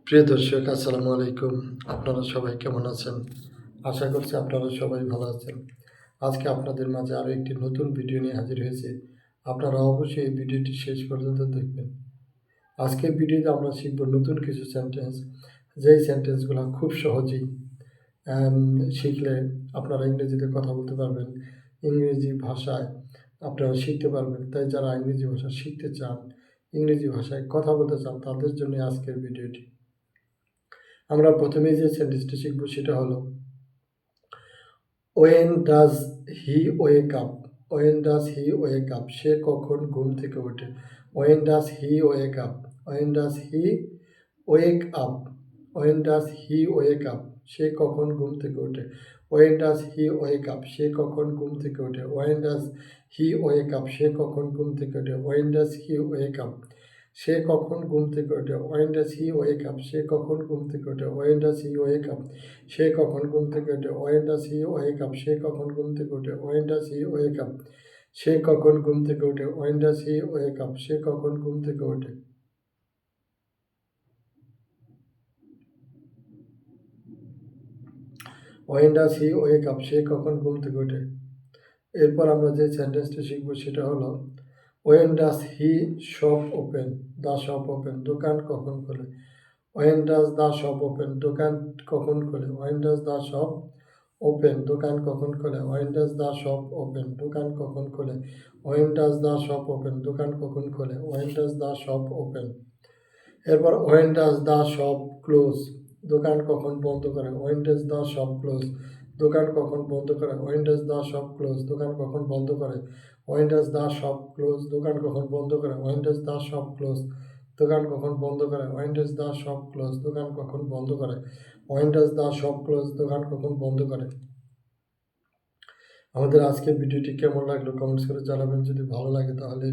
প্রিয় দর্শক, আসসালামু আলাইকুম। আপনারা সবাই কেমন আছেন? আশা করছি আপনারা সবাই ভালো আছেন। আজকে আপনাদের মাঝে আরও একটি নতুন ভিডিও নিয়ে হাজির হয়েছি। আপনারা অবশ্যই এই ভিডিওটি শেষ পর্যন্ত দেখবেন। আজকের ভিডিওতে আমরা শিখব নতুন কিছু সেন্টেন্স, যেই সেন্টেন্সগুলো খুব সহজেই শিখলে আপনারা ইংরেজিতে কথা বলতে পারবেন, ইংরেজি ভাষায় আপনারা শিখতে পারবেন। তাই যারা ইংরেজি ভাষা শিখতে চান, ইংরেজি ভাষায় কথা বলতে চান, তাদের জন্য আজকের ভিডিওটি। আমরা প্রথমেই যে সেন্টেন্সটি শিখব সেটা হলো when does he wake up. When does he wake up, সে কখন ঘুম থেকে ওঠে। When does he wake up, when does he wake up, when does he wake up, সে কখন ঘুম থেকে ওঠে। When does he wake up, সে কখন ঘুম থেকে ওঠে। When does he wake up, সে কখন ঘুম থেকে ওঠে। When does he wake up, সে কখন ঘুম থেকে ওঠে। When does he wake up, সে কখন ঘুম থেকে ওঠে। When does he wake up, সে কখন ঘুম থেকে ওঠে। When does he wake up, সে কখন ঘুম থেকে ওঠে। When does he wake up, সে কখন ঘুম থেকে ওঠে। When does he wake up, সে কখন ঘুম থেকে ওঠে। When does he wake up, সে কখন ঘুম থেকে ওঠে। এরপর আমরা যে সেন্টেন্সটি শিখব সেটা হলো when does he shop open. The shop open, দোকান কখন খোলে। When does the shop open, দোকান কখন খোলে। When does the shop open, দোকান কখন খোলে। When does the shop open, দোকান কখন খোলে। When does the shop open, দোকান কখন খোলে। When does the shop open. এরপর when does the shop close, দোকান কখন বন্ধ করে। When does the shop close, দোকান কখন বন্ধ করে। When does the shop close, দোকান কখন বন্ধ করে। When does the shop close, দোকান কখন বন্ধ করে। When does the shop close, দোকান কখন বন্ধ করে। When does the shop close, দোকান কখন বন্ধ করে। When does the shop close, দোকান কখন বন্ধ করে। আমাদের আজকের ভিডিওটি কেমন লাগলো কমেন্টস করে জানাবেন। যদি ভালো লাগে তাহলে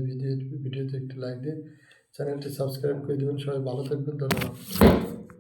ভিডিওতে একটি লাইক দিয়ে চ্যানেলটি সাবস্ক্রাইব করে দেবেন। সবাই ভালো থাকবেন, ধন্যবাদ।